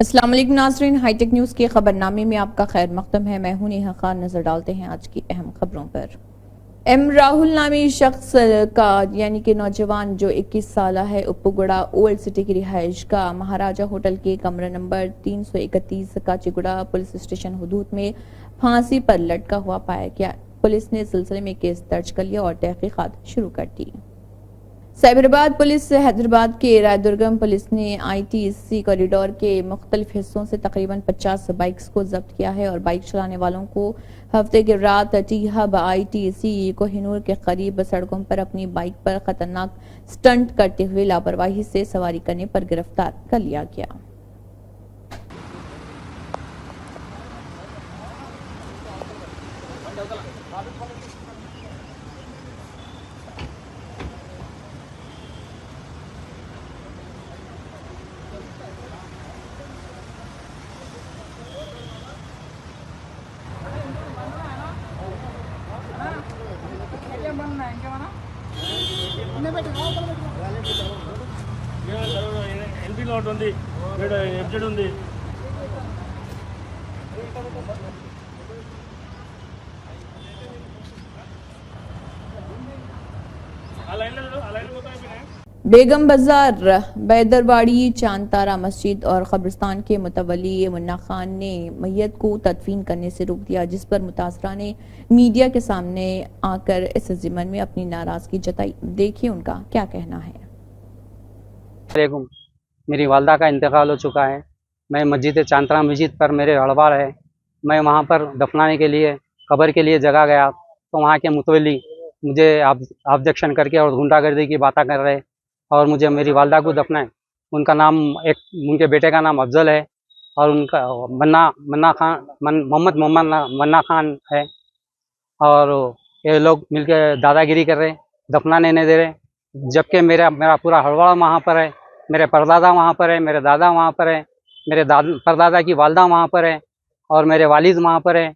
अस्सलाम वालेकुम नाज़रीन, हाईटेक न्यूज़ के खबरनामे में आपका खैर मकदम है। मैं हूं नेहा खान। नजर डालते हैं आज की अहम खबरों पर। एम राहुल नामी शख्स का यानी कि नौजवान जो 21 साल है, उप्पुगुड़ा ओल्ड सिटी की रिहाइश का महाराजा होटल के कमरा नंबर 331 काचीगुड़ा पुलिस स्टेशन हुदूद में फांसी पर लटका हुआ पाया गया। पुलिस ने सिलसिले में केस दर्ज कर लिया और तहकीकात शुरू कर दी। साइबराबाद पुलिस हैदराबाद के रायदुर्गम पुलिस ने ITC कॉरिडोर के मुख्तलिफ हिस्सों से तकरीबन 50 बाइक्स को जब्त किया है और बाइक चलाने वालों को हफ्ते की रात टी हब ITC कोहिनूर के करीब सड़कों पर अपनी बाइक पर खतरनाक स्टंट करते हुए लापरवाही से सवारी करने पर गिरफ्तार कर लिया गया। ఎల్బీ నోట్ ఉంది, ఎఫ్జెడ్ ఉంది. बेगम बाजार, बैदरवाड़ी, चांतारा मस्जिद और कब्रिस्तान के मुतवली मुन्ना खान ने मैयत को तदफीन करने से रोक दिया, जिस पर मुतासरा ने मीडिया के सामने आकर इस ज़िम्मन में अपनी नाराजगी जताई। देखिए उनका क्या कहना है। मेरी वालदा का इंतकाल हो चुका है। मैं मस्जिद चांतारा मस्जिद पर मेरे हड़बाड़ है। मैं वहाँ पर दफनाने के लिए कब्र के लिए जगह गया तो वहाँ के मुतवली मुझे ऑब्जेक्शन करके और गुंडागर्दी की बातें कर रहे और मुझे मेरी वालदा को दफनाए। उनका नाम उनके बेटे का नाम अफजल है और उनका मोहम्मद मन्ना खान है और ये लोग मिलकर दादागिरी कर रहे, दफनाने नहीं दे रहे, जबकि मेरा पूरा हड़बाड़ वहाँ पर है। मेरे परदादा वहाँ पर है, मेरे दादा वहाँ पर है, मेरे परदादा की वालदा वहाँ पर है और मेरे वालिद वहाँ पर है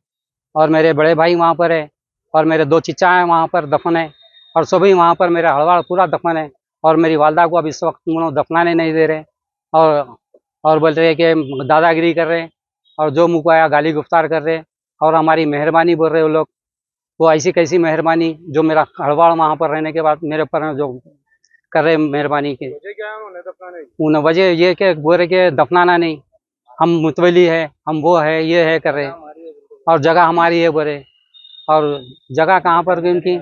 और मेरे बड़े भाई वहाँ पर है और मेरे 2 चिचा हैं वहाँ पर दफन है और सभी वहाँ पर मेरा हड़बाड़ पूरा दफन है और मेरी वालदा को अब इस वक्त उन्होंने दफनाने नहीं दे रहे और बोल रहे कि दादागिरी कर रहे और जो मुँह को आया गाली गुफ्तार कर रहे और हमारी मेहरबानी बोल रहे वो लोग। वो ऐसी कैसी मेहरबानी जो मेरा हड़बाड़ वहाँ पर रहने के बाद मेरे ऊपर जो कर रहे मेहरबानी की उन्हें वजह ये कि बोल रहे कि दफनाना नहीं, हम मुतवली है, हम वो है, ये है कर रहे और जगह हमारी है बोले और जगह कहाँ पर गई उनकी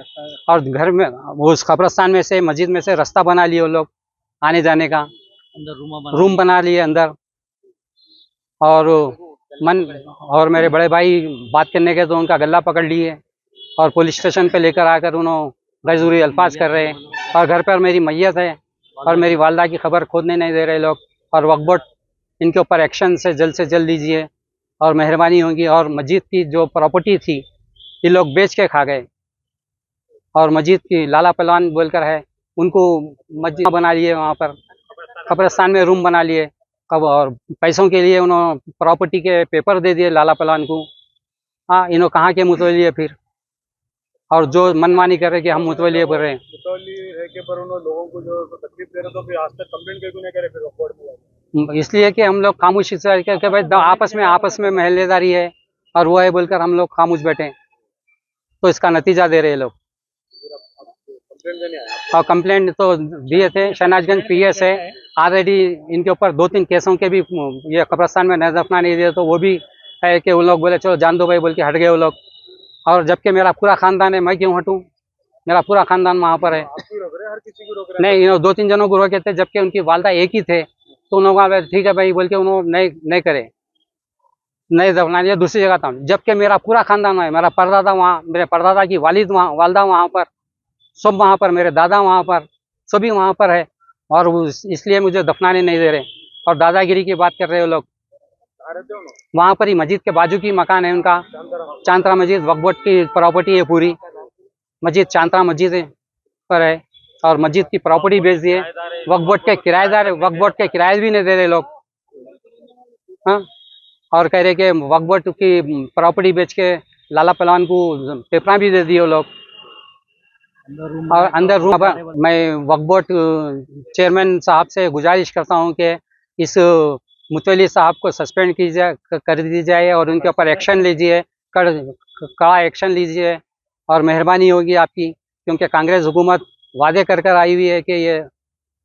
और घर में वो उस कब्रिस्तान में से मस्जिद में से रास्ता बना लिए वो लोग आने जाने का, रूम बना लिए अंदर और मेरे बड़े भाई बात करने के तो उनका गला पकड़ लिए और पुलिस स्टेशन पे लेकर आकर उन्होंने गैरजरूरी अल्फाज कर रहे और घर पर मेरी मैयत है और मेरी वालदा की खबर खोदने नहीं दे रहे लोग और वक्फ बोर्ड इनके ऊपर एक्शन से जल्द लीजिए और मेहरबानी होगी। और मस्जिद की जो प्रॉपर्टी थी ये लोग बेच के खा गए और मस्जिद की लाला पहलवान बोलकर है उनको मस्जिद बना लिए, वहाँ पर कब्रिस्तान में रूम बना लिए और पैसों के लिए उन्होंने प्रॉपर्टी के पेपर दे दिए लाला पहलवान को। हाँ, इन्हों कहाँ के मुतवली है फिर और जो मनमानी कर रहे कि हम मुतवली बोल रहे हैं। मुतवली है कि पर उन लोगों को जो तकलीफ दे रहे तो फिर आज तक कंप्लेंट क्यों नहीं करे फिर वक्फ बोर्ड में? इसलिए कि हम लोग खामोशी से कि भाई आपस में महल्लेदारी है और वो है बोलकर हम लोग खामोश बैठे तो इसका नतीजा दे रहे लोग। और कंप्लेंट तो दिए थे, शहनाजगंज PS है ऑलरेडी, इनके ऊपर 2-3 केसों के भी ये कब्रिस्तान में नहीं दफना नहीं दिए तो वो भी है कि वो लोग बोले चलो जान दो भाई बोल के हट गए वो लोग और जबकि मेरा पूरा खानदान है, मैं क्यों हटूं, मेरा पूरा खानदान वहाँ पर है। हर किसी को रोक रहे नहीं, 2-3 जनों को रोके थे जबकि उनकी वालदा एक ही थे तो उन्होंने ठीक है भाई बोल के उन्होंने नहीं करे, नहीं दफना दिया, दूसरी जगह था। जबकि मेरा पूरा खानदान है, मेरा परदादा वहाँ, मेरे परदादा की वालदा वहाँ पर, सब वहाँ पर, मेरे दादा वहाँ पर, सभी वहाँ पर है और इसलिए मुझे दफनाने नहीं दे रहे और दादागिरी की बात कर रहे हो लोग। वहाँ पर ही मस्जिद के बाजू की मकान है उनका, चांतारा मस्जिद वक्फ बोर्ड की प्रॉपर्टी है पूरी, मस्जिद चांतारा मस्जिद पर है और मस्जिद की प्रॉपर्टी बेच दिए। वक्फ बोर्ड के किराएदार, वक्फ बोर्ड के किराए भी नहीं दे रहे लोग। हाँ, और कह रहे कि वक्फ बोर्ड की प्रॉपर्टी बेच के लाला पहलवान को पेपरा भी दे दिए वो लोग। और अंदर रूम, मैं वक्फ बोर्ड चेयरमैन साहब से गुजारिश करता हूँ कि इस मुतवल्ली साहब को सस्पेंड कर दी जाए और उनके ऊपर एक्शन लीजिए, कड़ा एक्शन लीजिए और मेहरबानी होगी आपकी, क्योंकि कांग्रेस हुकूमत वादे कर आई हुई है कि ये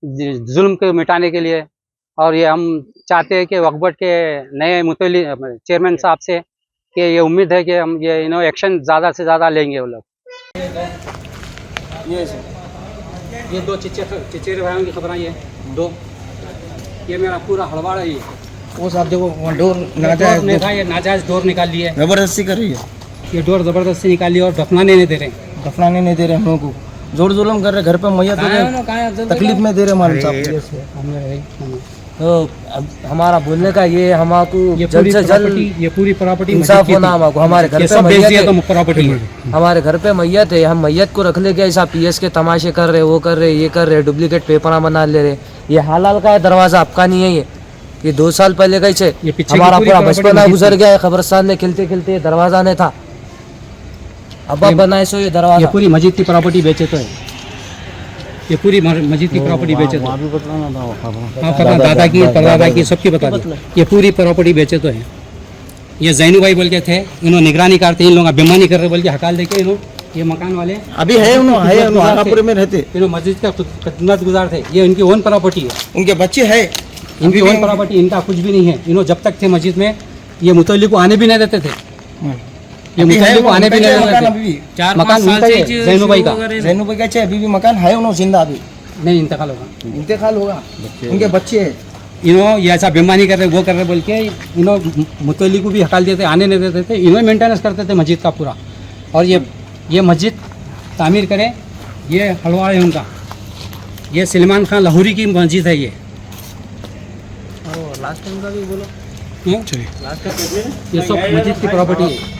जुल्म को मिटाने के लिए, और ये हम चाहते हैं कि वक्फ बोर्ड के नए मुतवल्ली चेयरमैन साहब से कि ये उम्मीद है कि हम ये एक्शन ज़्यादा से ज़्यादा लेंगे वो लोग। ये दो चिचेरे भाइयों की खबर ये दो, ये मेरा पूरा हड़वाड़ है। ये वो साहब देखो वहाँ डोर नाजायज ये नाजायज डोर निकाल ली है, जबरदस्ती कर रही है, ये डोर जबरदस्ती निकाल ली और दफनाने नहीं दे रहे, दफनाने नहीं दे रहे हम लोगों को, जोर जुल्म कर रहे, घर पे मैयत हो गए, तकलीफ में दे रहे मालूम साहब। तो अब हमारा बोलने का ये हमको जल्द से जल्द ये पूरी प्रॉपर्टी इंसाफ होना हमको। हमारे घर पे मैयत है, प्रॉपर्टी है। हमारे घर पे मैयत है, हम मैयत को रख ले के ऐसा पीएस के तमाशे कर रहे, वो कर रहे, ये कर रहे, डुप्लीकेट पेपर बना ले रहे। ये हालाल का है, दरवाजा आपका नहीं है। ये 2 साल पहले गए थे, हमारा पूरा बचपना गुजर गया है। कब्रिस्तान में खिलते खिलते दरवाजा नहीं था, अब बनाए सो ये दरवाजा। ये पूरी मस्जिद की प्रॉपर्टी बेचे तो है, ये पूरी मस्जिद की प्रॉपर्टी बेचे तो, हाँ दादा की परदादा की सबकी बता दी, ये पूरी प्रॉपर्टी बेचे तो है। ये जैनू भाई बोल के थे, इन्होंने निगरानी करते, इन लोग बेमानी कर रहे बोल के हकाल देके इन्होंने, ये मकान वाले अभी है आगापुर में रहते, इन्होंने मस्जिद का खिदमत गुजार थे। ये इनकी ओन प्रॉपर्टी है, उनके बच्चे है, इनकी ओन प्रॉपर्टी, इनका कुछ भी नहीं है। इन्होंने जब तक थे मस्जिद में, ये मुतवल्ली को आने भी नहीं देते थे, ये मुतवल्ली को आने भी नहीं देते थे। मकान उनका ही है, जैनू भाई का, जैनू भाई का अभी भी मकान है, उन्होंने जिंदा अभी नहीं इंतकाल होगा, इंतकाल होगा, उनके बच्चे है। इन्हों ये ऐसा बेमानी कर रहे, वो कर रहे बोल के इन्हों मुतवल्ली को भी हकाल देते, आने नहीं देते थे। इन्हों मेंटेनेंस करते थे मस्जिद का पूरा, और ये मस्जिद तामीर करे, ये हलवाड़ है उनका, ये सलमान खान लाहौरी की मस्जिद है। ये लास्ट टाइम का भी बोलो, ये सब मस्जिद की प्रॉपर्टी है।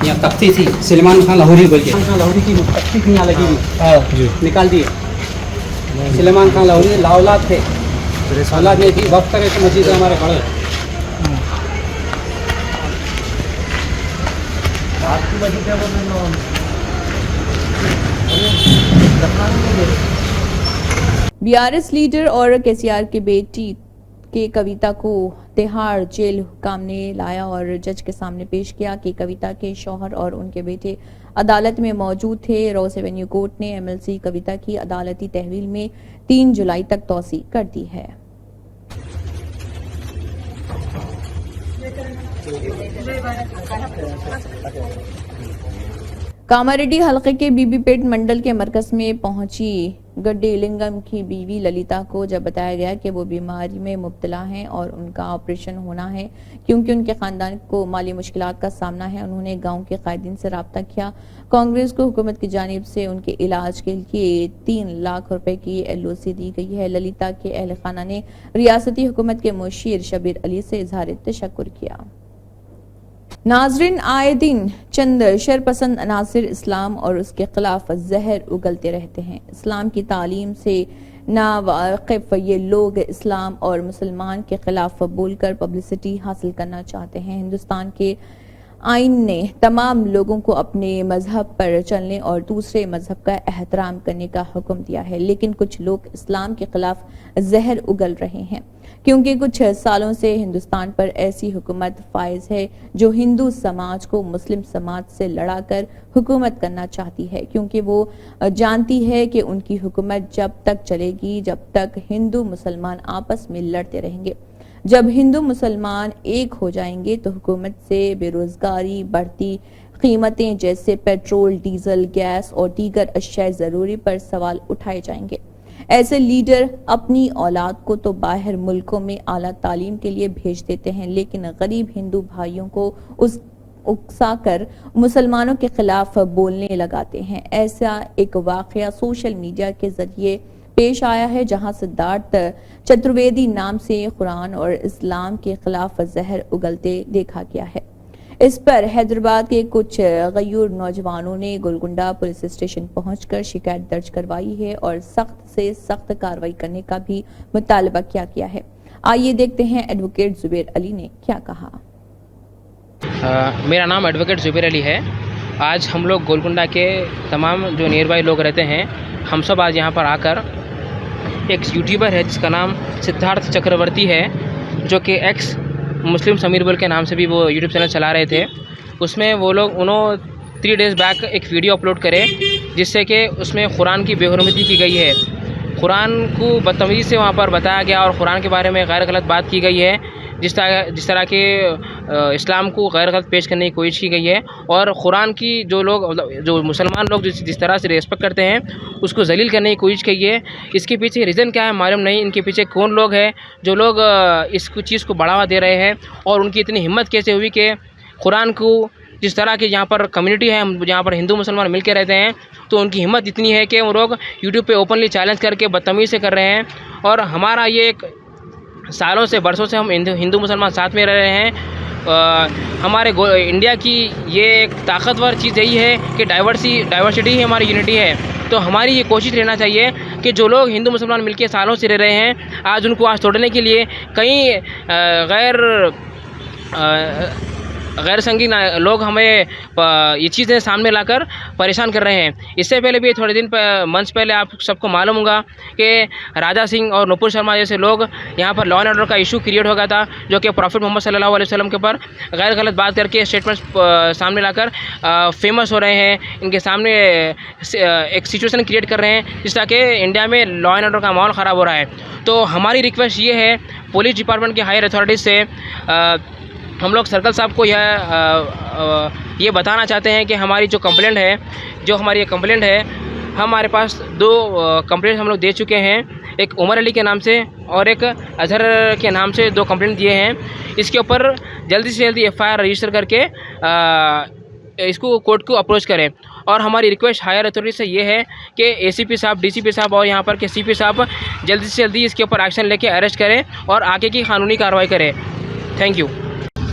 यहाँ तख्ती थी सलमान खान लाहौरी बोल के, लाहौरी की तख्ती थी यहाँ लगी हुई, निकाल दिए। सलमान खान लाहौरी लाौलाद थे, औलाद नहीं थी, वक्त करे तो मस्जिद हमारे बड़े। बीआरएस लीडर और केसीआर की बेटी के कविता को तिहाड़ जेल हुक्म ने लाया और जज के सामने पेश किया कि कविता के शौहर और उनके बेटे अदालत में मौजूद थे। रॉस एवेन्यू कोर्ट ने एमएलसी कविता की अदालती तहवील में 3 जुलाई तक तौसी कर दी है। कामारेड्डी हलके के बीबीपेट मंडल के मरकज में पहुंची गड्डी लिंगम की बीवी ललिता को जब बताया गया कि वो बीमारी में मुब्तला हैं और उनका ऑपरेशन होना है क्योंकि उनके खानदान को माली मुश्किलात का सामना है, उन्होंने गांव के कायदीन से रब्ता किया। कांग्रेस को हुकूमत की जानिब से उनके इलाज के लिए 3 लाख रुपए की एलओसी दी गई है। ललिता के अहल खाना ने रियासती हुकूमत के मुशीर शबीर अली से इजहार तशक्कुर किया। नाजरीन, आए दिन चंद शरपसंद अनासिर इस्लाम और उसके खिलाफ जहर उगलते रहते हैं। इस्लाम की तालीम से नावाकिफ ये लोग इस्लाम और मुसलमान के खिलाफ बोलकर पब्लिसिटी हासिल करना चाहते हैं। हिंदुस्तान के आइन ने तमाम लोगों को अपने मजहब पर चलने और दूसरे मजहब का एहतराम करने का हुक्म दिया है, लेकिन कुछ लोग इस्लाम के खिलाफ जहर उगल रहे हैं क्योंकि कुछ सालों से हिंदुस्तान पर ऐसी हुकूमत फाइज है जो हिंदू समाज को मुस्लिम समाज से लड़ाकर हुकूमत करना चाहती है, क्योंकि वो जानती है कि उनकी हुकूमत जब तक चलेगी जब तक हिंदू मुसलमान आपस में लड़ते रहेंगे। जब हिंदू मुसलमान एक हो जाएंगे तो हुकूमत से बेरोजगारी, बढ़ती कीमतें जैसे पेट्रोल, डीजल, गैस और दीगर अशिया ज़रूरी पर सवाल उठाए जाएंगे। ऐसे लीडर अपनी औलाद को तो बाहर मुल्कों में आला तालीम के लिए भेज देते हैं, लेकिन गरीब हिंदू भाइयों को उकसाकर मुसलमानों के खिलाफ बोलने लगाते हैं। ऐसा एक वाकया सोशल मीडिया के जरिए पेश आया है जहां सिद्धार्थ चतुर्वेदी नाम से कुरान और इस्लाम के खिलाफ जहर उगलते देखा गया है। इस पर हैदराबाद के कुछ गयूर नौजवानों ने गोलकुंडा पुलिस स्टेशन पहुंचकर शिकायत दर्ज करवाई है और सख्त से सख्त कार्रवाई करने का भी मुतालबा किया गया है। आइए देखते हैं एडवोकेट जुबैर अली ने क्या कहा। मेरा नाम एडवोकेट जुबैर अली है। आज हम लोग गोलकुंडा के तमाम जो नियर बाई लोग रहते हैं, हम सब आज यहाँ पर आकर एक यूट्यूबर है जिसका नाम सिद्धार्थ चक्रवर्ती है, जो कि एक्स मुस्लिम समीर बोल के नाम से भी वो यूट्यूब चैनल चला रहे थे। उसमें वो लोग उन्होंने 3 डेज़ बैक एक वीडियो अपलोड करे जिससे कि उसमें कुरान की बेहुरमती की गई है, कुरान को बदतमीज़ी से वहाँ पर बताया गया और कुरान के बारे में गैर गलत बात की गई है, जिस तरह के इस्लाम को गैर गलत पेश करने की कोशिश की गई है। और कुरान की जो मुसलमान लोग जिस तरह से रेस्पेक्ट करते हैं उसको जलील करने की कोशिश की है। इसके पीछे रीज़न क्या है मालूम नहीं, इनके पीछे कौन लोग हैं जो लोग इस चीज़ को बढ़ावा दे रहे हैं, और उनकी इतनी हिम्मत कैसे हुई कि कुरान को जिस तरह की यहाँ पर कम्युनिटी है, हम जहाँ पर हिंदू मुसलमान मिल के रहते हैं, तो उनकी हिम्मत इतनी है कि वो लोग यूट्यूब पे ओपनली चैलेंज करके बदतमीज़ी से कर रहे हैं। और हमारा ये एक सालों से बरसों से हम हिंदू मुसलमान साथ में रह रहे हैं। हमारे इंडिया की ये एक ताकतवर चीज़ यही है कि डाइवर्सिटी ही हमारी यूनिटी है। तो हमारी ये कोशिश रहना चाहिए कि जो लोग हिंदू मुसलमान मिलके सालों से रह रहे हैं, आज उनको आज तोड़ने के लिए कई गैर संगीन लोग हमें ये चीज़ें सामने लाकर परेशान कर रहे हैं। इससे पहले भी थोड़े दिन मंथ्स पहले आप सबको मालूम होगा कि राजा सिंह और नुपुर शर्मा जैसे लोग यहाँ पर लॉ एंड ऑर्डर का इशू क्रिएट हो गया था, जो कि प्रॉफिट मोहम्मद सल्लल्लाहु अलैहि वसल्लम के ऊपर गैर गलत बात करके स्टेटमेंट्स सामने लाकर फेमस हो रहे हैं। इनके सामने एक सिचुएशन क्रिएट कर रहे हैं जिस तरह के इंडिया में लॉ एंड ऑर्डर का माहौल ख़राब हो रहा है। तो हमारी रिक्वेस्ट ये है पुलिस डिपार्टमेंट के हायर अथॉरिटीज़ से, हम लोग सर्कल साहब को ये बताना चाहते हैं कि हमारी जो कंप्लेंट है, हमारे पास 2 कंप्लेंट हम लोग दे चुके हैं, एक उमर अली के नाम से और एक अजहर के नाम से 2 कंप्लेंट दिए हैं। इसके ऊपर जल्दी से जल्दी FIR रजिस्टर करके इसको कोर्ट को अप्रोच करें। और हमारी रिक्वेस्ट हायर अथॉरिटी से ये है कि ACP साहब, DCP साहब और यहाँ पर के CP साहब जल्दी से जल्दी इसके ऊपर एक्शन लेके अरेस्ट करें और आगे की कानूनी कार्रवाई करें। Thank you.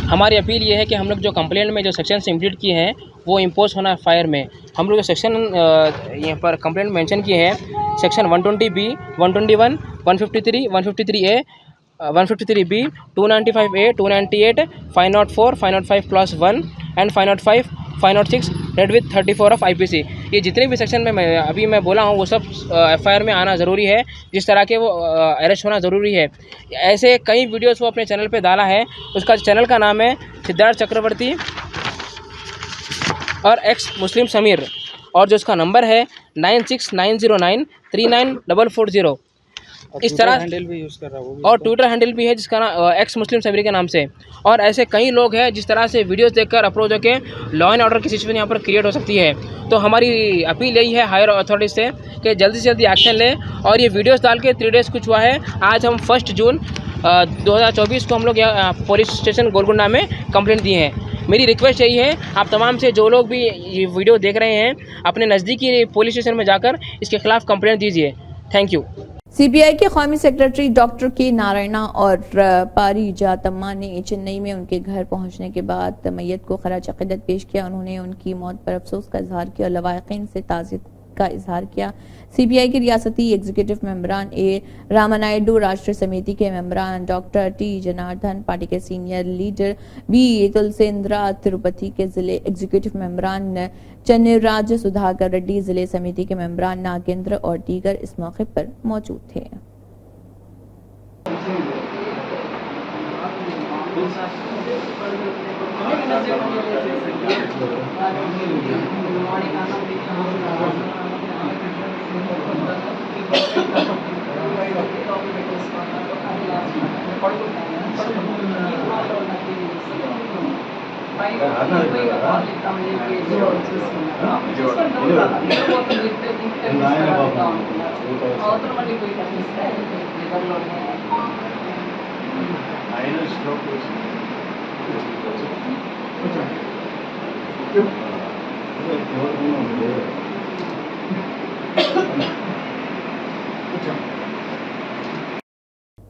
हमारी अपील ये है कि हम लोग जो कंप्लेंट में जो सेक्शन इम्प्लीट किए हैं वो इम्पोज होना FIR में। हम लोग जो सेक्शन यहाँ पर कंप्लेंट मेंशन किए हैं, section 120B, 121, 153, 153A, 153B, 295A, 298, 504, 505 Clause 1 and 505, 506 red with 34 of IPC। ये जितने भी सेक्शन में अभी मैं बोला हूँ वो सब FIR में आना ज़रूरी है, जिस तरह के वो अरेस्ट होना ज़रूरी है। ऐसे कई वीडियोस वो अपने चैनल पे डाला है। उसका चैनल का नाम है सिद्धार्थ चक्रवर्ती और एक्स मुस्लिम समीर, और जो उसका नंबर है 9690939440। इस तरह हैंडल भी यूज़ कर रहा है और ट्विटर हैंडल भी है जिसका नाम एक्स मुस्लिम समीर के नाम से। और ऐसे कई लोग हैं जिस तरह से वीडियोस देखकर अप्रोच होकर लॉ एंड ऑर्डर की सिचुएशन यहाँ पर क्रिएट हो सकती है। तो हमारी अपील यही है हायर अथॉरिटी से कि जल्दी से जल्दी एक्शन लें। और ये वीडियोस डाल के 3 डेज़ कुछ हुआ है, आज हम 1 जून 2024 को हम लोग यहाँ पुलिस स्टेशन गोलकुंडा में कंप्लेंट दिए हैं। मेरी रिक्वेस्ट यही है, आप तमाम से जो लोग भी ये वीडियो देख रहे हैं, अपने नज़दीकी पुलिस स्टेशन में जाकर इसके खिलाफ कंप्लेंट दीजिए। Thank you. CPI के कौमी सेक्रेटरी डॉक्टर के नारायणा और पारिजातम्मा ने चेन्नई में उनके घर पहुंचने के बाद मैयत को खराज अक़ीदत पेश किया। उन्होंने उनकी मौत पर अफसोस का इजहार किया और लवाहिकीन से ताज़ियत का इजहार किया। CPI के रियासती एग्जीक्यूटिव मेंबरान A रामानायडू, राष्ट्रीय समिति के मेंबरान डॉक्टर T जनार्दन, पार्टी के सीनियर लीडर V तुलसेंद्रा, तिरुपति के जिले एग्जीक्यूटिव मेंबरान चन्नराज सुधाकर रेड्डी, जिले समिति के मेंबरान नागेंद्र और दीगर इस मौके पर मौजूद थे।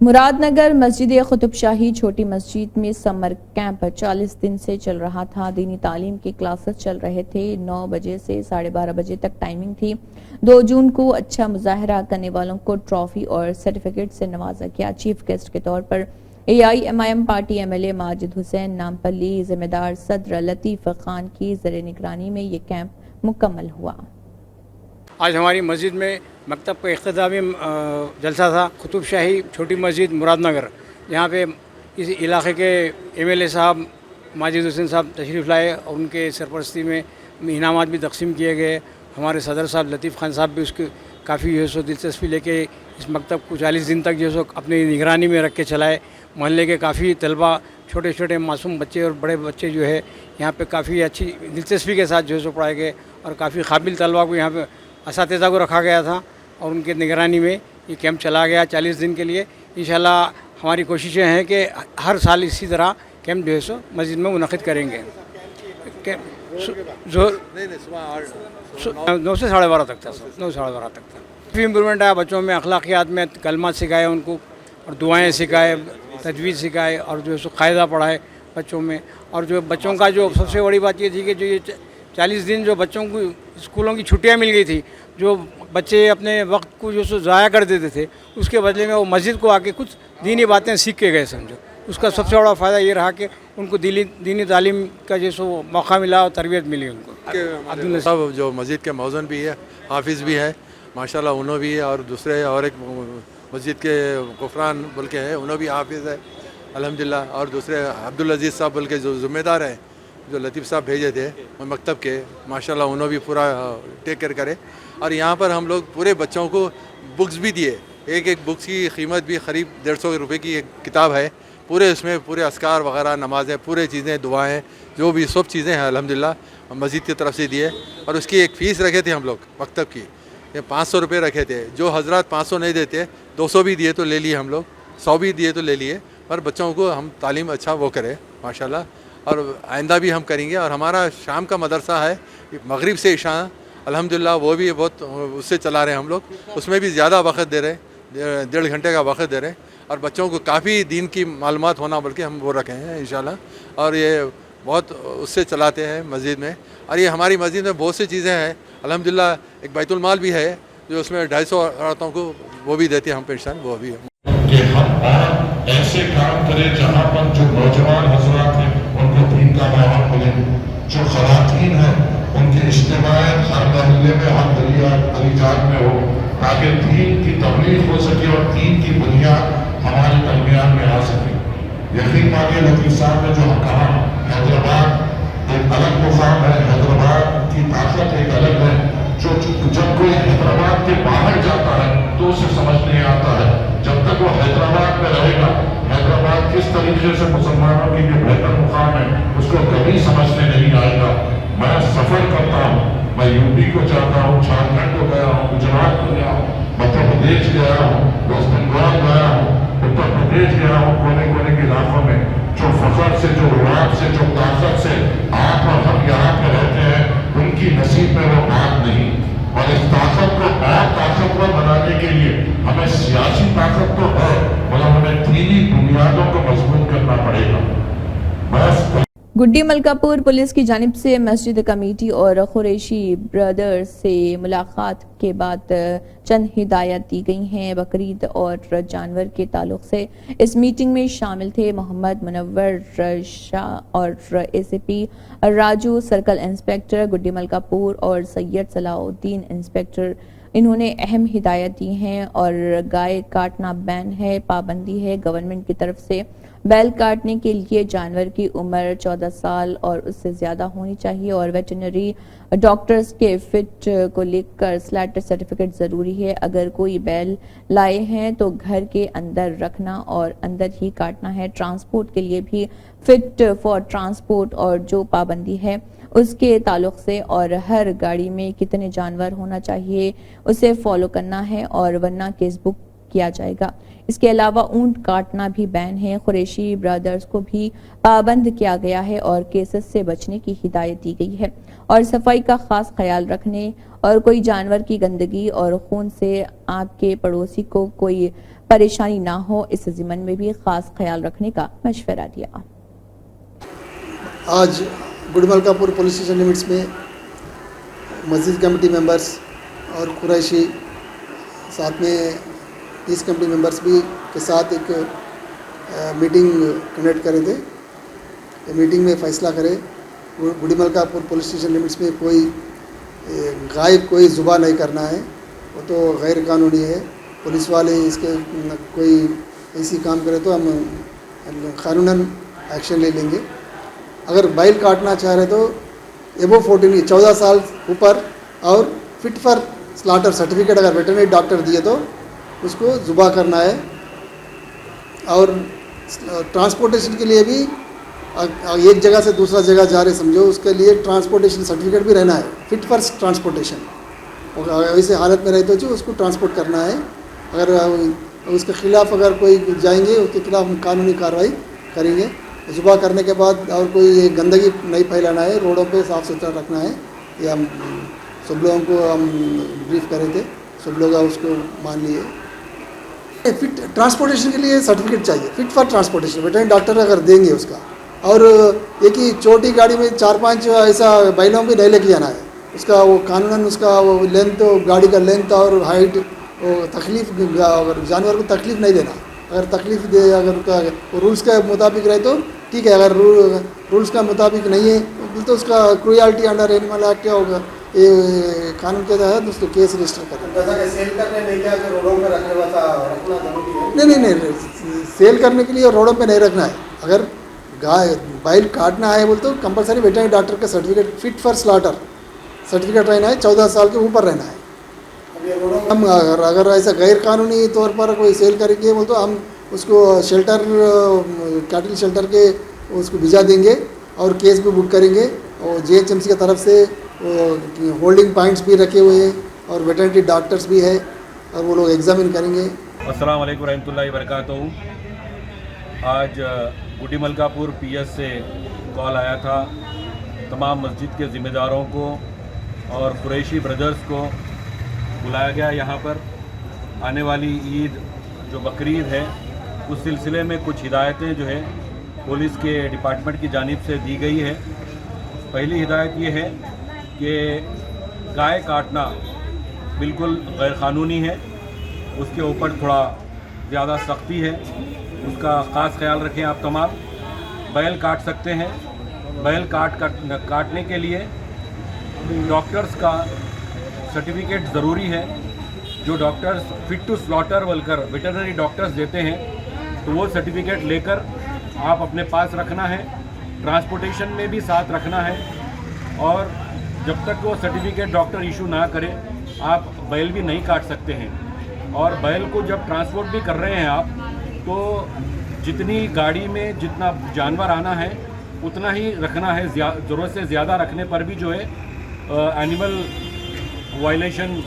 मुरादनगर मस्जिद कुतुबशाही छोटी मस्जिद में समर कैंप 40 दिन से चल रहा था। दीनी तालीम की क्लासेस चल रहे थे। 9 बजे से 12:30 बजे तक टाइमिंग थी। 2 जून को अच्छा मुजाहरा करने वालों को ट्रॉफी और सर्टिफिकेट से नवाजा गया। चीफ गेस्ट के तौर पर AIMIM party MLA Majid Hussain Nampally जिम्मेदार सदर लतीफ़ खान की ज़र निगरानी में ये कैंप मुकम्मल हुआ। आज हमारी मस्जिद में मकतब का इख्तितामी जलसा था। कुतुब शाही छोटी मस्जिद मुरादनगर, यहाँ पे इस इलाके के MLA साहब माजिद हुसैन साहब तशरीफ़ लाए और उनके सरपरस्ती में इनामात भी तकसीम किए गए। हमारे सदर साहब लतीफ़ खान साहब भी उसके काफ़ी जो है सो दिलचस्पी लेके इस मकतब को 40 दिन तक जो है सो अपनी निगरानी में रख के चलाए। मोहल्ले के काफ़ी तलबा, छोटे छोटे मासूम बच्चे और बड़े बच्चे जो है यहाँ पे काफ़ी अच्छी दिलचस्पी के साथ जो है सो पढ़ाए गए और काफ़ी काबिल तलबा को यहाँ पे असातिज़ा को रखा गया था और उनके निगरानी में ये कैंप चला गया 40 दिन के लिए। इंशाल्लाह हमारी कोशिशें हैं कि हर साल इसी तरह कैंप जो है सो मस्जिद में मुनक़िद करेंगे। 9 से 12:30 तक था, 9 से 12:30 तक था। काफ़ी इम्प्रूवमेंट आया बच्चों में, अखलाकियात में, कलमात सिखाए उनको और दुआएं सिखाए, तजवीज़ सिखाए और जो है सो कायदा पढ़ाए बच्चों में। और जो बच्चों का जो सबसे बड़ी बात ये थी कि जो ये 40 दिन जो बच्चों को स्कूलों की छुट्टियां मिल गई थी, जो बच्चे अपने वक्त को जो सो ज़ाया कर देते थे, उसके बदले में वो मस्जिद को आके कुछ दीनी बातें सीख के गए समझो। उसका सबसे बड़ा फ़ायदा ये रहा कि उनको दीनी तालीम का जो सो मौका मिला और तरबियत मिली उनको। सब जो मस्जिद के मौज़न भी है, हाफिज़ भी है माशाल्लाह, उन्होंने भी है और दूसरे और एक मस्जिद के कुफरान बोल के है, उन्होंने भी हाफिज़ है अल्हम्दुलिल्लाह। और दूसरे अब्दुल अजीज़ साहब बोल के जो ज़िम्मेदार हैं, जो लतीफ़ साहब भेजे थे मकतब के, माशाल्लाह उन्होंने भी पूरा टेक केयर करे। और यहाँ पर हम लोग पूरे बच्चों को बुक्स भी दिए, एक बुक्स की कीमत भी करीब 150 रुपये की एक किताब है, पूरे उसमें पूरे अस्कार वगैरह, नमाज़ें, पूरे चीज़ें, दुआएं, जो भी सब चीज़ें हैं अल्हम्दुलिल्लाह मस्जिद की तरफ से दिए। और उसकी एक फ़ीस रखे थे हम लोग मकतब की, ये 500 रुपये रखे थे। जो हजरत 500 नहीं देते, 200 भी दिए तो ले लिए हम लोग, 100 भी दिए तो ले लिए, पर बच्चों को हम तालीम अच्छा वो करें माशाल्लाह। और आइंदा भी हम करेंगे। और हमारा शाम का मदरसा है, मगरिब से इशा अल्हम्दुलिल्लाह वो भी बहुत उससे चला रहे हैं हम लोग, उसमें भी ज़्यादा वक्त दे रहे हैं, 1.5 घंटे का वक्त दे रहे हैं। और बच्चों को काफ़ी दीन की मालूमात होना बल्कि हम वो रखे हैं इंशाल्लाह। और ये बहुत उससे चलाते हैं मस्जिद में। और ये हमारी मस्जिद में बहुत सी चीज़ें हैं अल्हम्दुलिल्लाह। एक बैतुल माल भी है जो उसमें 250 औरतों को वो भी देते हैं हम पेंशन, वो भी है। कि हम और ऐसे काम करें जहाँ पर जो नौजवान हजरात हैं उनको दीन का माहौल मिले, जो खवातीन हैं उनकी इज्तिमायत हर मोहल्ले में, हर गलीजात में हो, ताकि दीन की तबलीग हो सके और दीन की बुनियाद हमारे दरमियान में आ सके। यकीन मानिए लतीफ़ साहब ने जो कहा, हैदराबाद एक अलग मुकाम है, हैदराबाद की ताकत एक अलग है। जो जब कोई हैदराबाद के बाहर जाता है तो उसे समझ नहीं आता है, जब तक वो हैदराबाद में रहेगा, हैदराबाद किस तरीके से मुसलमानों के लिए बेहतर मुकाम है उसको कभी समझने नहीं आएगा। मैं सफ़र करता हूँ, मैं यूपी को जाता हूँ, झारखंड को गया हूँ, गुजरात को गया हूँ, मध्य प्रदेश गया हूँ, वेस्ट बंगाल गया हूँ, उत्तर प्रदेश गया हूँ, कोने कोने के इलाकों में जो फखर से, जो रुआब से, जो ताकत से आप और हम यहाँ पे रहते हैं, उनकी नसीब में वो बात नहीं। और इस ताकत को और ताकतवर बनाने के लिए हमें सियासी ताकत तो है, मगर हमें दीनी बुनियादों को मजबूत करना पड़ेगा। बस गुड्डी मलकापुर पुलिस की जानिब से मस्जिद कमेटी और कुरैशी ब्रदर्स से मुलाकात के बाद चंद हिदायत दी गई हैं बकरीद और जानवर के ताल्लुक से। इस मीटिंग में शामिल थे मोहम्मद मुनव्वर शाह और ACP राजू, सर्कल इंस्पेक्टर गुड्डी मलकापुर और सैयद सलाउद्दीन इंस्पेक्टर। इन्होंने अहम हिदायत दी हैं और गाय काटना बैन है, पाबंदी है गवर्नमेंट की तरफ से। बैल काटने के लिए जानवर की उम्र 14 साल और उससे ज़्यादा होनी चाहिए और वेटरनरी डॉक्टर्स के फिट को लेकर स्लैटर सर्टिफिकेट ज़रूरी है। अगर कोई बैल लाए हैं तो घर के अंदर रखना और अंदर ही काटना है। ट्रांसपोर्ट के लिए भी फिट फॉर ट्रांसपोर्ट और जो पाबंदी है उसके ताल्लुक से और हर गाड़ी में कितने जानवर होना चाहिए उसे फॉलो करना है और वरना केस बुक किया जाएगा। इसके अलावा ऊंट काटना भी बैन है। कुरैशी ब्रदर्स को भी पाबंद किया गया है और केसेस से बचने की हिदायत दी गई है और सफाई का खास ख्याल रखने और कोई जानवर की गंदगी और खून से आपके पड़ोसी को कोई परेशानी ना हो, इस ज़िम्मन में भी खास ख्याल रखने का मशवरा दिया। आज गुड्डी मलकापुर पुलिस स्टेशन लिमिट्स में मस्जिद कमेटी मेंबर्स और कुरैशी साथ में 30 कमेटी मेंबर्स भी के साथ एक मीटिंग कंडक्ट करे थे। मीटिंग में फैसला करे बूढ़ी मलकापुर पुलिस स्टेशन लिमिट्स में कोई गायब कोई जुबा नहीं करना है, वो तो गैर कानूनी है। पुलिस वाले इसके कोई ऐसी काम करे तो हम कानूनन एक्शन ले लेंगे। अगर बैल काटना चाह रहे तो एबो 14 साल ऊपर और फिट फॉर स्लॉटर सर्टिफिकेट अगर वेटरनरी डॉक्टर दिए तो उसको जुबा करना है। और ट्रांसपोर्टेशन के लिए भी एक जगह से दूसरा जगह जा रहे समझो, उसके लिए ट्रांसपोर्टेशन सर्टिफिकेट भी रहना है, फिट फॉर ट्रांसपोर्टेशन। और ऐसे हालत में रहे तो जो उसको ट्रांसपोर्ट करना है। अगर उसके खिलाफ अगर कोई जाएंगे उसके खिलाफ हम कानूनी कार्रवाई करेंगे। जुबा करने के बाद और कोई गंदगी नहीं फैलाना है, रोडों पे साफ़ सुथरा रखना है। ये हम सब लोगों को हम ब्रीफ करे थे, सब लोग उसको मान लिए। फिट ट्रांसपोर्टेशन के लिए सर्टिफिकेट चाहिए, fit for transportation veterinary doctor अगर देंगे उसका। और एक ही छोटी गाड़ी में 4-5 ऐसा बैलों भी नहीं लेके जाना है। उसका वो कानूनन उसका वो लेंथ, गाड़ी का लेंथ और हाइट, वो तकलीफ जानवर को तकलीफ नहीं देना। अगर तकलीफ दे, अगर उसका रूल्स के मुताबिक रहे तो ठीक है। अगर रूल्स का मुताबिक नहीं है तो उसका क्रूएल्टी अंडर एनिमल एक्ट होगा, ये कानून के तहत उसको केस रजिस्टर करें। सेल करने नहीं क्या रोडों पर रखना नहीं, सेल करने के लिए रोडों पे नहीं रखना है। अगर गाय बैल काटना है बोल तो कंपलसरी वेटरनरी डॉक्टर का certificate fit for slaughter certificate रहना है, 14 साल के ऊपर रहना है। हम अगर ऐसा गैर कानूनी तौर पर कोई सेल करेंगे बोल तो हम उसको शेल्टर, कैटल शेल्टर के उसको भिजा देंगे और केस भी बुक करेंगे। और JHMC की तरफ से होल्डिंग पॉइंट्स भी रखे हुए हैं और वेटरनरी डॉक्टर्स भी है और वो लोग एग्जामिन करेंगे। अस्सलाम वालेकुम रहमतुल्लाहि वबरकातुहू। आज बूढ़ी मलकापुर PS से कॉल आया था, तमाम मस्जिद के ज़िम्मेदारों को और कुरैशी ब्रदर्स को बुलाया गया यहाँ पर। आने वाली ईद जो बकरीद है उस सिलसिले में कुछ हिदायतें जो है पुलिस के डिपार्टमेंट की जानिब से दी गई है। पहली हिदायत ये है कि गाय काटना बिल्कुल गैर कानूनी है, उसके ऊपर थोड़ा ज़्यादा सख्ती है, उसका ख़ास ख्याल रखें आप तमाम। बैल काट सकते हैं, बैल काटने के लिए डॉक्टर्स का सर्टिफिकेट ज़रूरी है। जो डॉक्टर्स फिट टू स्लॉटर बोलकर वेटरनरी डॉक्टर्स देते हैं तो वो सर्टिफिकेट लेकर आप अपने पास रखना है, ट्रांसपोर्टेशन में भी साथ रखना है। और जब तक वो सर्टिफिकेट डॉक्टर इशू ना करे आप बैल भी नहीं काट सकते हैं। और बैल को जब ट्रांसपोर्ट भी कर रहे हैं आप तो जितनी गाड़ी में जितना जानवर आना है उतना ही रखना है। ज़रूरत से ज़्यादा रखने पर भी जो है एनिमल वायलेशन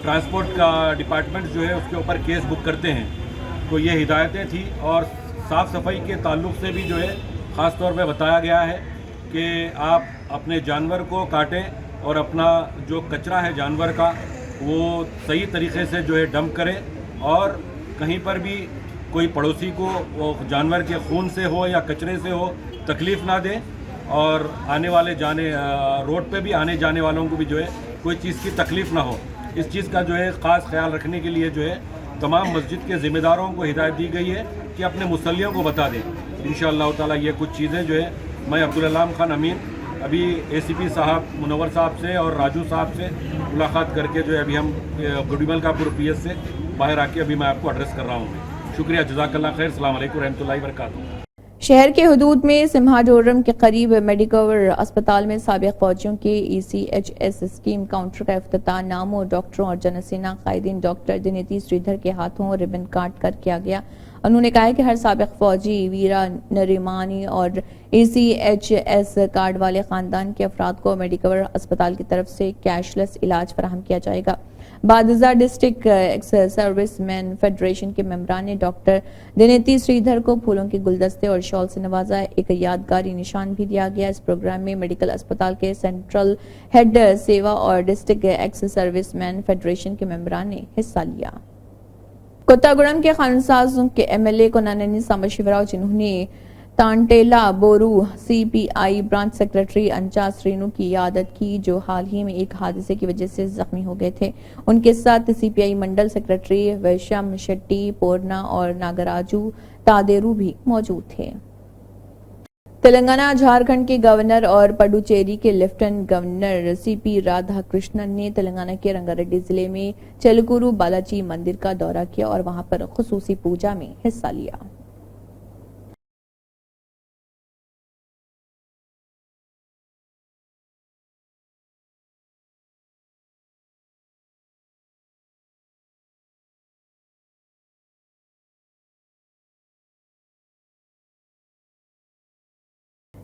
ट्रांसपोर्ट का डिपार्टमेंट जो है उसके ऊपर केस बुक करते हैं। तो ये हिदायतें थी। और साफ़ सफाई के ताल्लुक़ से भी जो है ख़ास तौर पे बताया गया है कि आप अपने जानवर को काटें और अपना जो कचरा है जानवर का वो सही तरीक़े से जो है डंप करें। और कहीं पर भी कोई पड़ोसी को वो जानवर के खून से हो या कचरे से हो तकलीफ़ ना दें। और आने वाले रोड पे भी आने जाने वालों को भी जो है कोई चीज़ की तकलीफ़ ना हो, इस चीज़ का जो है ख़ास ख्याल रखने के लिए जो है तमाम मस्जिद के ज़िम्मेदारों को हिदायत दी गई है कि अपने मुसल्लियों को बता दें। इंशाअल्लाह ताला ये कुछ चीज़ें जो है मैं अब्दुल अल्लाम खान अमीन अभी ACP साहब मुनव्वर साहब से और राजू साहब से मुलाकात करके जो है अभी हम बूढ़ी मलकापुर PS से बाहर आके अभी मैं आपको एड्रेस कर रहा हूँ। शुक्रिया, जज़ाकल्लाह खैर, अस्सलाम वालेकुम रहमतुल्लाहि वबरकातुहू। शहर के हदूद में सिम्हाडोरम के करीब मेडिकवर अस्पताल में साबिक फौजियों के ECHS स्कीम काउंटर का इफ्तिताह नामों डॉक्टरों और जनसेना कायदीन डॉक्टर दिनेती श्रीधर के हाथों रिबन काट कर किया गया। उन्होंने कहा कि हर साबिक फौजी वीरा नरीमानी और ECHS कार्ड वाले खानदान के अफराद को मेडिकवर अस्पताल की तरफ से कैशलेस इलाज फराहम किया जाएगा। बादजा district ex service man federation के मेंबरान ने डॉक्टर दिनेती श्रीधर को फूलों के गुलदस्ते और शॉल से नवाजा। एक यादगारी निशान भी दिया गया। इस प्रोग्राम में मेडिकल अस्पताल के सेंट्रल हेड सेवा और district ex service man federation के मेंबरान ने हिस्सा लिया। कोत्तागुड़म के खानसाज के MLA को नाननी सांबा शिवराव, जिन्होंने तांटेला बोरू सीपीआई ब्रांच सेक्रेटरी अंचास रेणु की यादत की, जो हाल ही में एक हादसे की वजह से जख्मी हो गए थे। उनके साथ सीपीआई मंडल सेक्रेटरी वैश्यम शेट्टी पोरना और नागराजू तादेरू भी मौजूद थे। तेलंगाना झारखंड के गवर्नर और पुडुचेरी के लेफ्टिनेंट गवर्नर सीपी राधाकृष्णन ने तेलंगाना के रंगारेड्डी जिले में चेलुकुरु बालाजी मंदिर का दौरा किया और वहां पर खुसूसी पूजा में हिस्सा लिया।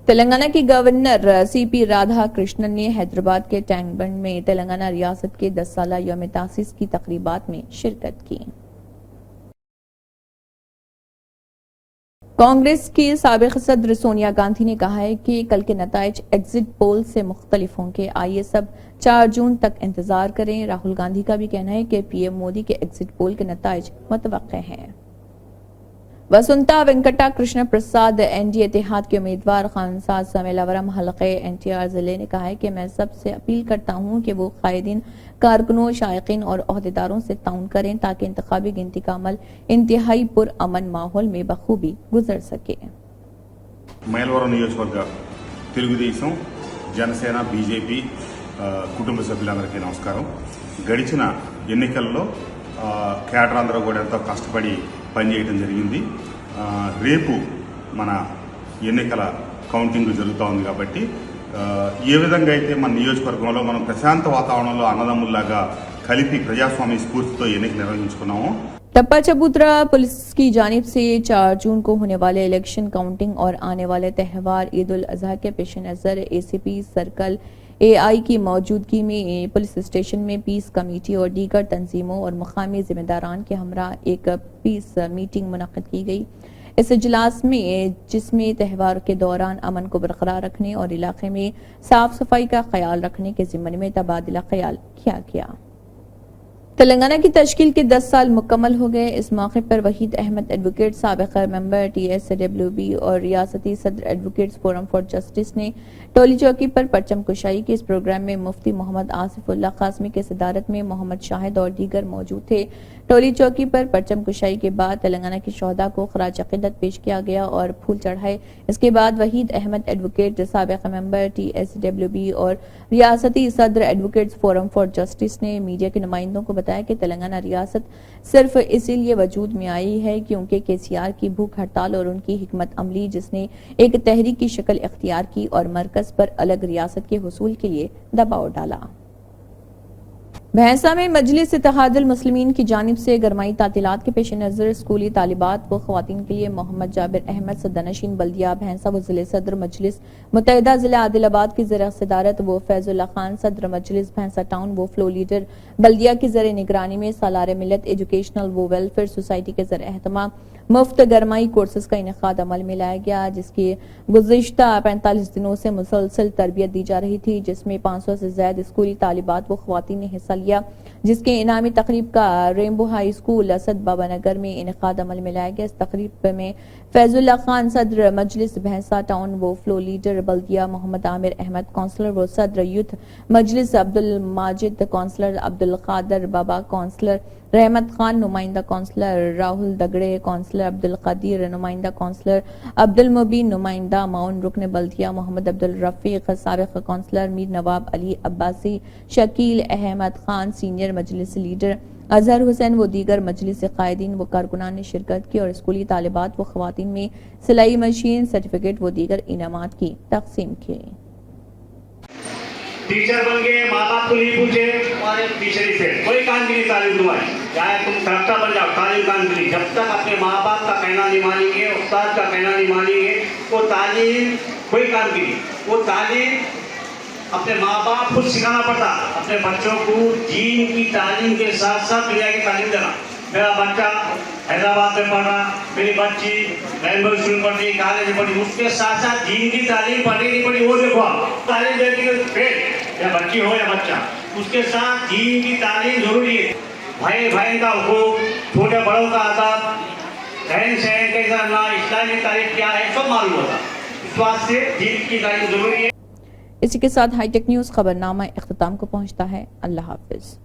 तेलंगाना के गवर्नर सीपी राधाकृष्णन ने हैदराबाद के टैंक बंड में तेलंगाना रियासत के 10 साला यौम तासीस की तकरीबात में शिरकत की। कांग्रेस की साबिक सदर सोनिया गांधी ने कहा है कि कल के नताइज एग्जिट पोल से मुख्तलिफ होंगे। आइए सब 4 जून तक इंतजार करें। राहुल गांधी का भी कहना है कि पीएम मोदी के एग्जिट पोल के नताइज मुतवक्के हैं। वसुंता वेंकटा कृष्ण प्रसाद एनडीए इत्तेहाद के उम्मीदवार खानसाद समेलावरम हलके एनटीआर जिले ने कहा है कि मैं सबसे अपील करता हूं कि वो कायदीन, कारकुनों, शायकीन और ओहदेदारों से ताउन करें ताकि इंतखाबी गिनती का अमल इंतहाई पुरअमन माहौल में बखूबी गुजर सके। మైలవరం నియోజకవర్గ తెలుగుదేశం జనసేన బీజేపీ కుటుంబ సభ్యులందరికీ నమస్కారం। గడిచిన ఎన్నికల్లో కేడర్ అందరూ కూడా ఎంతో కష్టపడి పనిచేయడం జరిగింది। రేపు మన ఎన్నికల కౌంటింగ్ జరుగుతూ ఉంది కాబట్టి ఏ విధంగా అయితే మన నియోజకవర్గంలో మనం ప్రశాంత వాతావరణంలో అన్నదమ్ముల్లాగా కలిపి ప్రజాస్వామ్య స్ఫూర్తితో ఎన్నిక నిర్వహించుకున్నాము। टप्पा चबूतरा पुलिस की जानिब से 4 जून को होने वाले इलेक्शन काउंटिंग और आने वाले त्यौहार ईद उल अजहा के पेश नज़र एसीपी सर्कल एआई की मौजूदगी में पुलिस स्टेशन में पीस कमेटी और दीगर तंजीमों और मुकामी जिम्मेदारान के हमरा एक पीस मीटिंग मुनक्किद की गई। इस इजलास में जिसमें त्यौहार के दौरान अमन को बरकरार रखने और इलाके में साफ सफाई का ख्याल रखने के जिम्मे में तबादला ख्याल किया गया। तेलंगाना की तश्कील के 10 साल मुकम्मल हो गए। इस मौके पर वहीद अहमद एडवोकेट, साबिक मेंबर TSWB और रियासती सदर एडवोकेट्स फोरम फॉर जस्टिस ने टोली चौकी पर परचम कुशाई की। इस प्रोग्राम में मुफ्ती मोहम्मद आसिफुल्लाह कासमी के सदारत में मोहम्मद शाहिद और दीगर मौजूद थे। टोली चौकी पर परचम कुशाई के बाद तेलंगाना के शोहदा को खराज अकीदत पेश किया गया और फूल चढ़ाए। इसके बाद वहीद अहमद एडवोकेट, साबिक मेंबर TSWB और रियासती सदर एडवोकेट्स फोरम फॉर जस्टिस ने मीडिया के नुमाइंदों को बताया कि तेलंगाना रियासत सिर्फ इसीलिए वजूद में आई है क्योंकि केसीआर की भूख हड़ताल और उनकी हिकमत अमली जिसने एक तहरीक की शक्ल इख्तियार की और मरकज पर अलग रियासत के हुसूल के लिए दबाव डाला। भैंसा में मजलिस इत्तेहादुल मुस्लिमीन की जानिब से गरमाई तातीलात के पेश नज़र स्कूली तालिबात व खवातीन के लिए मोहम्मद जाबिर अहमद सदनशीन बल्दिया भैंसा व जिले सदर मजलिस मुत्तहिदा जिला आदिलाबाद की ज़र सदारत वो फैजुल्ला खान सदर मजलिस भैंसा टाउन वो फ्लो लीडर बल्दिया की ज़र निगरानी में सालार मिलत एजुकेशनल वो वेलफेयर सोसाइटी के ज़र एहतमाम मुफ्त गरमाई कोर्सेज का इनेकाद अमल में लाया गया, जिसकी गुज़िश्ता 45 दिनों से मुसलसल तरबियत दी जा रही थी, जिसमें 500 से ज्यादा स्कूली तालिबात व खवातीन ने हिस्सा लिया। जिसके इनामी तकरीब का rainbow high school Asad Baba Nagar में इनेकाद अमल में लाया गया। इस तकरीब में फैजुल्ला खान सदर मजलिस भैंसा टाउन वो फ्लो लीडर बल्दिया मोहम्मद आमिर अहमद कौंसलर वो सदर यूथ मजलिस अब्दुल माजिद कौंसलर अब्दुल कादर बाबा कौंसलर रहमत खान नुमाइंदा कौंसलर राहुल दगड़े कौंसलर अब्दुल कदीर नुमाइंदा कौंसलर अब्दुल मुबीन नुमाइंदा माउन रुकन बल्दिया मोहम्मद अब्दुल रफीक साबिक कौंसलर मीर नवाब अली अब्बासी शकील अहमद खान सीनियर मजलिस लीडर अजहर हुसैन वो दीगर मजलिस कायदीन व कारकुनान ने शिरकत की और स्कूली तालिबात व खवातीन में सिलाई मशीन सर्टिफिकेट व दीगर इनामात की तकसीम की। टीचर बन गए, माँ बाप को नहीं पूछे, तुम्हारे टीचर ही से कोई काम की नहीं तालीम तुम्हारी, चाहे तुम कलेक्टर बन जाओ, तालीम काम की नहीं। जब तक अपने माँ बाप का कहना नहीं मानेंगे, उस्ताद का कहना नहीं मानेंगे, वो तालीम कोई काम की नहीं। वो तालीम अपने माँ बाप खुद सिखाना पड़ता, अपने बच्चों को दीन की तालीम के साथ साथ दुनिया की तालीम देना। मेरा बच्चा हैदराबाद में पढ़ रहा, मेरी बच्ची रैनबो स्कूल में पढ़ती, कॉलेज में पढ़ती, उसके साथ साथ दीन की तालीम पढ़ी नहीं पढ़ी वो देखो। तालीम देती है फिर या बच्ची हो या बच्चा, उसके साथ दीन की तालीम जरूरी है। भाई भाई का हुकूक, छोटे बड़ों का आदब, रहन सहन कैसा ना, इस्लामी तारीख क्या है, सब मालूम होता। इस बात से जीत की तारीख जरूरी है। इसी के साथ हाईटेक न्यूज़ खबरनामा इख्तिताम को पहुंचता है। अल्लाह हाफिज।